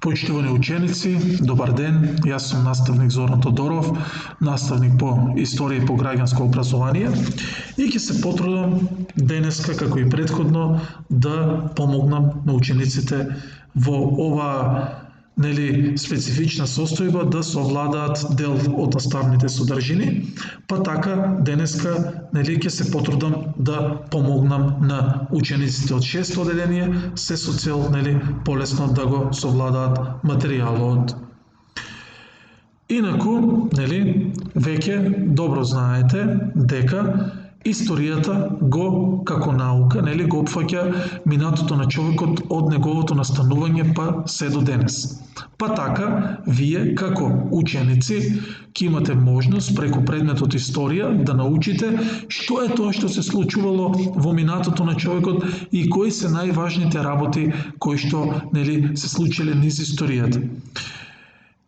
Почитувани ученици, добар ден, јас сум наставник Зоран Тодоров, наставник по историја и по граѓанско образование и ќе се потрудам денеска, како и претходно, да помогнам на учениците во ова специфична состојба да совладаат дел од наставните содржини, па така денеска ќе се потрудам да помогнам на учениците од 6-то одделение, се со цел полесно да го совладаат материјалот. Инаку, веќе добро знаете дека историјата го како наука, го опфаќа минатото на човекот од неговото настанување па се до денес. Па така, вие како ученици ќе имате можност преку предметот историја да научите што е тоа што се случувало во минатото на човекот и кои се најважните работи кои што се случиле низ историјата.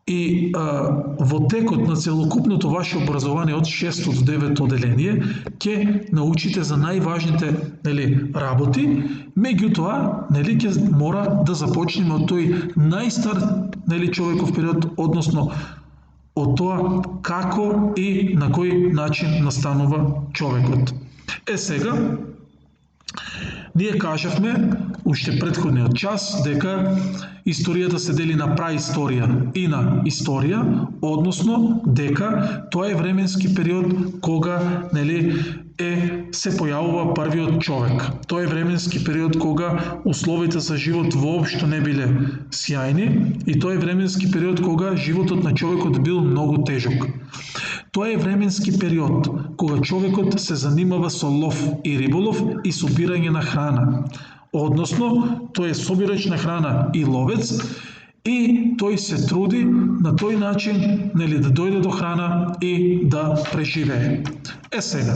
И во текот на целокупното ваше образование од 6-то до 9-то одделение ќе научите за најважните работи, меѓутоа ќе мора да започнеме од тој најстар човеков период, односно од тоа како и на кој начин настанува човекот. Сега, ние кажавме уште претходниот час дека историјата се дели на праисторија и на историја, односно дека тоа е временски период кога се појавува првиот човек. Тоа е временски период кога условите за живот воопшто не биле сјајни и тоа е временски период кога животот на човекот бил многу тежок. Тоа е временски период кога човекот се занимава со лов и риболов и собирање на храна. Односно, тој е собирач на храна и ловец и тој се труди на тој начин да дојде до храна и да преживее. Сега,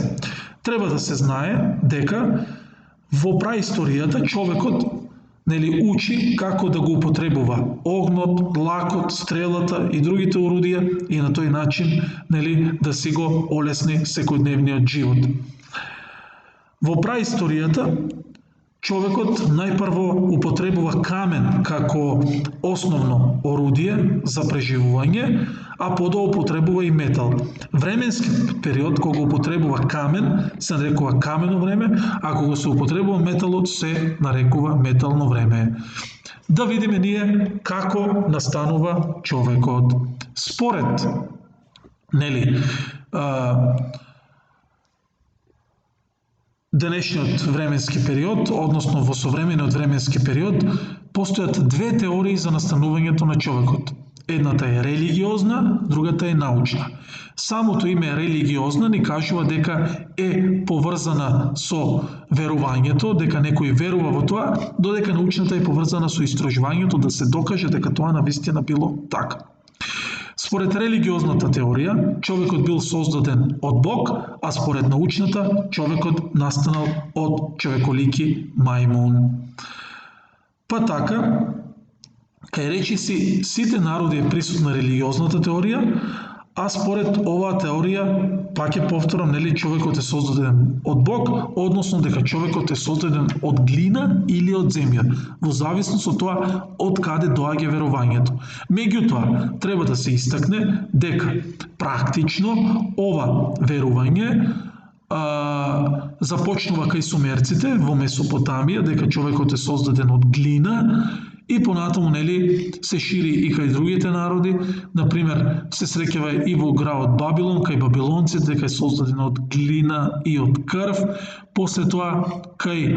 треба да се знае дека во праисторијата човекот учи како да го употребува огнот, лакот, стрелата и другите орудија и на тој начин да си го олесни секојдневниот живот. Во праисторијата човекот најпрво употребува камен како основно орудие за преживување, а подоа употребува и метал. Временски период кога употребува камен се нарекува камено време, а кога се употребува металот се нарекува метално време. Да видиме ние како настанува човекот. Според денешниот временски период, односно во современиот временски период, постојат две теории за настанувањето на човекот. Едната е религиозна, другата е научна. Самото име религиозна ни кажува дека е поврзана со верувањето, дека некој верува во тоа, додека научната е поврзана со истражувањето да се докаже дека тоа навистина било така. Според религиозната теорија, човекот бил создаден од Бог, а според научната, човекот настанал од човеколики мајмун. Па така, кај речиси сите народи е присутна религиозната теорија, а според оваа теорија, пак ќе повторам, човекот е создаден од Бог, односно дека човекот е создаден од глина или од земја, во зависност од тоа од каде доаѓа верувањето. Меѓутоа, треба да се истакне дека практично ова верување започнува кај сумерците во Месопотамија, дека човекот е создаден од глина, и понатаму се шири и кај другите народи, например се среќава и во градот Бабилон, кај бабилонците дека е создаден од глина и од крв, после тоа кај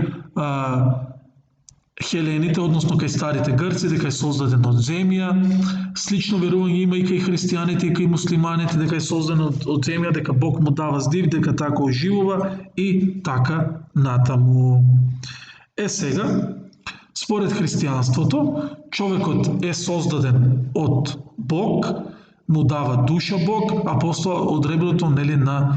хелените, односно кај старите грци, дека е создаден од земја, слично верување има и кај христијаните и кај муслиманите, дека е создаден од земја, дека Бог му дава здив, дека така оживува и така натаму. Сега, според христијанството, човекот е создаден од Бог, му дава душа Бог, а после од реброто на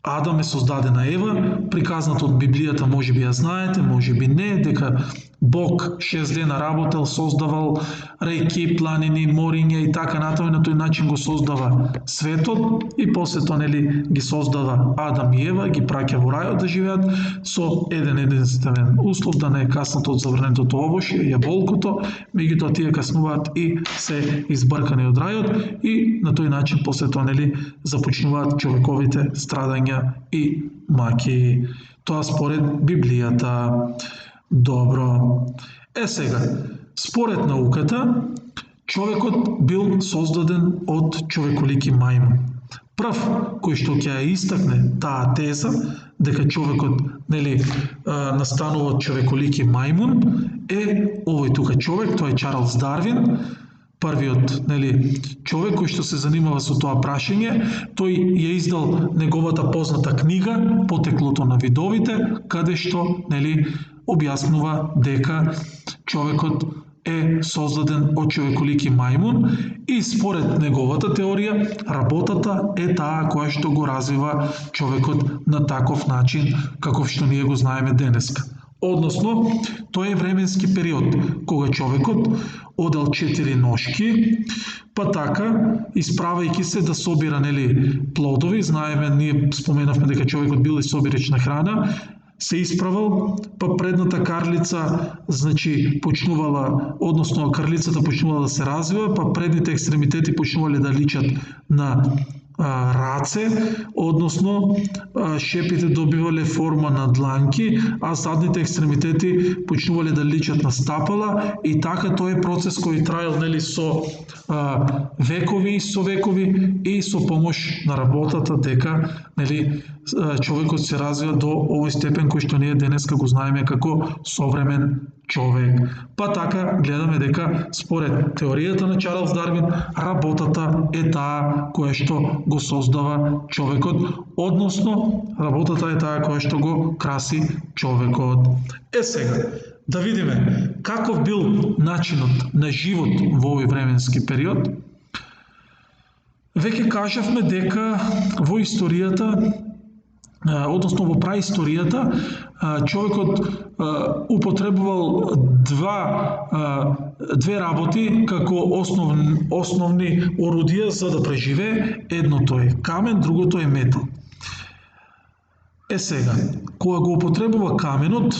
Адам е создадена Ева, приказната од Библијата може би ја знаете, може би не, дека Бог 6 дена работел, создавал реки, планини, мориња и така натаму, на тој начин го создава светот и после тоа ги создава Адам и Ева, ги праќа во рајот да живеат со еден единствен услов, да не е каснат од забранетото овошје, јаболкото, меѓутоа тие каснуваат и се избркани од рајот и на тој начин после тоа започнуваат човековите страдања и маки. Тоа според Библијата. Добро. Сега, според науката, човекот бил создаден од човеколики мајмун. Прв кој што ќе ја истакне таа теза, дека човекот настанува од човеколики мајмун, е овој тука човек, тоа е Чарлс Дарвин, првиот човек кој што се занимава со тоа прашање. Тој ја издал неговата позната книга Потеклото на видовите, каде што објаснува дека човекот е создаден од човеколики мајмун и според неговата теорија работата е таа која што го развива човекот на таков начин каков што ние го знаеме денеска. Односно, тој е временски период кога човекот одел 4 ношки, па така, исправајќи се да собира плодови, знаеме, ние споменавме дека човекот бил и собирачна храна, се исправал, па предната карлица, почнувала, односно карлицата почнувала да се развива, па предните екстремитети почнувале да личат на раце, односно шепите добивале форма на дланки, а задните екстремитети почнувале да личат на стапала и така тој е процес кој траел со векови и со помош на работата дека човекот се развива до овој степен кој што ние денеска го знаеме како современ човек. Па така гледаме дека според теоријата на Чарлс Дарвин работата е таа која што го создава човекот, односно работата е таа која што го краси човекот. Сега, да видиме каков бил начинот на живот во овој временски период. Веќе кажавме дека во историјата, односно во праисторијата, човекот употребувал две работи како основни орудија за да преживее. Едното е камен, другото е метал. Сега, кога го употребува каменот,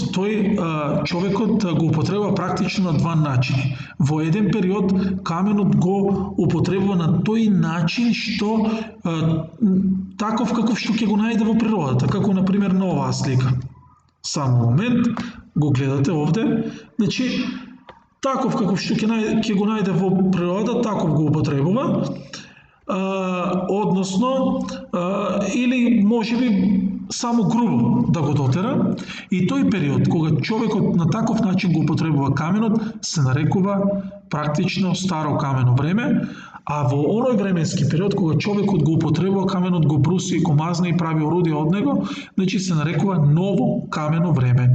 човекот го употребува практично на два начини. Во еден период каменот го употребува на тој начин што таков каков што ќе го најде во природата, како на пример на оваа слика. Само момент, го гледате овде, таков каков што ќе го најде во природата, таков го употребува, односно, или можеби само грубо да го дотера, и тој период кога човекот на таков начин го употребува каменот се нарекува практично старо камено време, а во оној временски период кога човекот го употребува каменот, го бруси, го мазне и прави орудија од него, се нарекува ново камено време.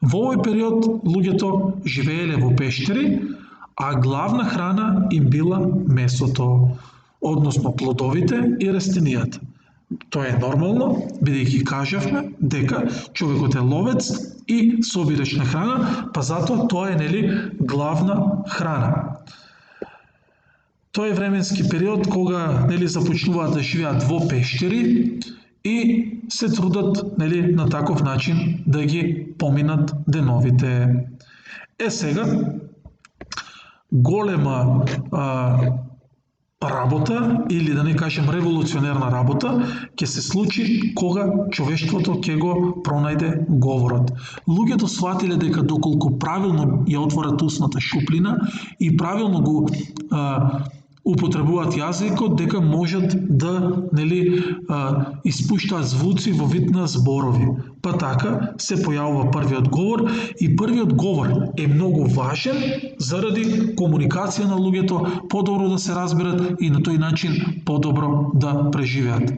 Во овој период луѓето живееле во пештери, а главна храна им била месото, односно плодовите и растенијата. Тоа е нормално, бидејќи кажавме дека човекот е ловец и собирач на храна, па затоа тоа е главна храна. Тоа е временски период кога започнуваат да живеат во пештери и се трудат на таков начин да ги поминат деновите. Сега, голема работа, или да не кажем револуционерна работа, ќе се случи кога човештвото ќе го пронајде говорот. Луѓето сватиле дека доколку правилно ја отворат устната шуплина и правилно го употребуваат јазикот, дека можат да испуштаат звуци во вид на зборови. Па така се појавува првиот говор, и првиот говор е многу важен заради комуникација на луѓето, подобро да се разберат и на тој начин подобро да преживеат.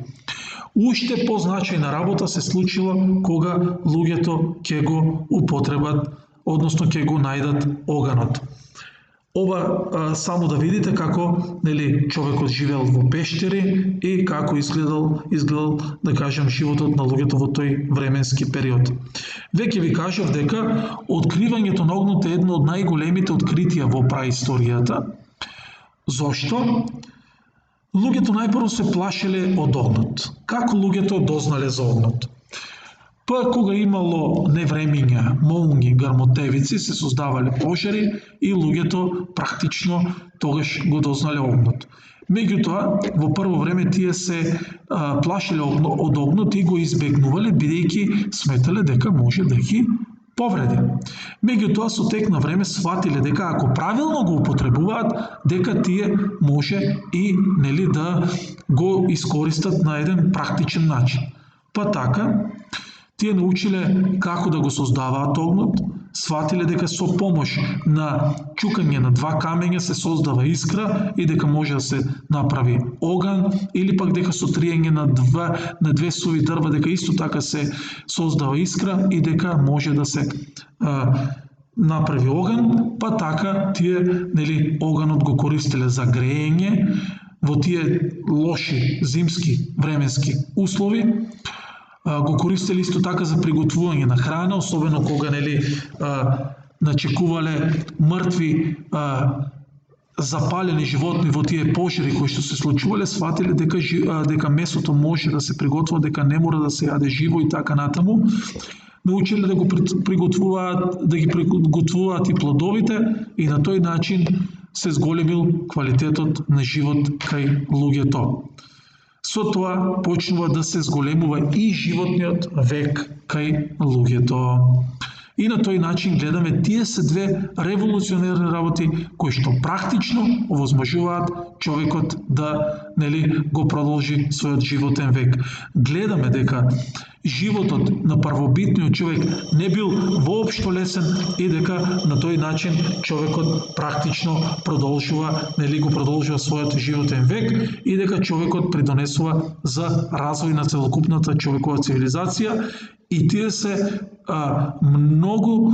Уште позначајна работа се случила кога луѓето ќе го употребат, односно ќе го најдат оганот. Ова само да видите како човекот живеел во пештери и како изгледал да кажем животот на луѓето во тој временски период. Веќе ви кажав дека откривањето на огнот е едно од најголемите откритија во праисторијата. Зошто? Луѓето најпрво се плашеле од огнот. Како луѓето дознале за огнот? Па кога имало невремиња, молњи, гармотевици, се создавале пожари и луѓето практично тогаш го дознале огнот. Меѓутоа, во прво време тие се плашеле од огнот и го избегнувале, бидејќи сметале дека може да ги повреди. Меѓутоа, со тек на време сватиле дека ако правилно го употребуваат, дека тие може и да го искористат на еден практичен начин. Па така, тие научиле како да го создаваат огнот, сватиле дека со помош на чукање на два камења се создава искра и дека може да се направи оган, или пак дека со триење на две суви дрва дека исто така се создава искра и дека може да се направи оган, па така тие оганот го користеле за греење во тие лоши зимски временски услови. Го користеле исто така за приготвување на храна, особено кога начекувале мртви запалени животни во тие пожари кои што се случувале, сватиле дека месото може да се приготвува, дека не мора да се јаде живо и така натаму. Научиле да ги приготвуваат и плодовите и на тој начин се зголемил квалитетот на живот кај луѓето. Со тоа почнува да се зголемува и животниот век кај луѓето. И на тој начин гледаме тие се две револуционерни работи кои што практично овозможуваат човекот да го продолжи својот животен век. Гледаме дека животот на првобитниот човек не бил воопшто лесен и дека на тој начин човекот практично го продолжува својот животен век и дека човекот придонесува за развој на целокупната човекова цивилизација и тие се многу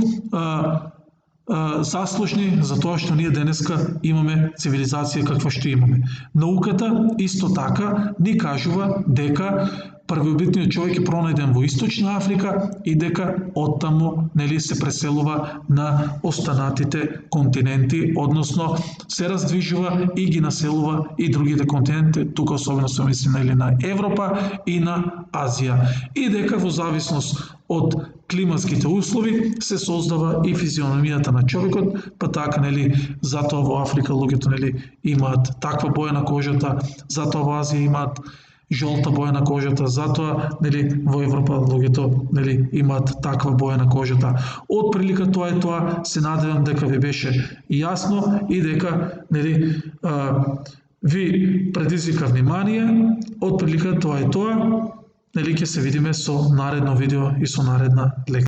заслужни за тоа што ние денеска имаме цивилизација каква што имаме. Науката исто така ни кажува дека првобитниот човек е пронајден во Источна Африка и дека оттаму се преселува на останатите континенти, односно се раздвижува и ги населува и другите континенти, тука особено се мисли на Европа и на Азија. И дека во зависност од климатските услови се создава и физиономијата на човекот, па така затоа во Африка луѓето имаат таква боја на кожата, затоа во Азија имаат жолта боја на кожата, затоа во Европа луѓето имаат таква боја на кожата. Од прилика тоа е тоа, се надевам дека ви беше јасно и дека ви предизвика внимание. Од прилика тоа е тоа. Ќе се видиме со наредно видео и со наредна лекција.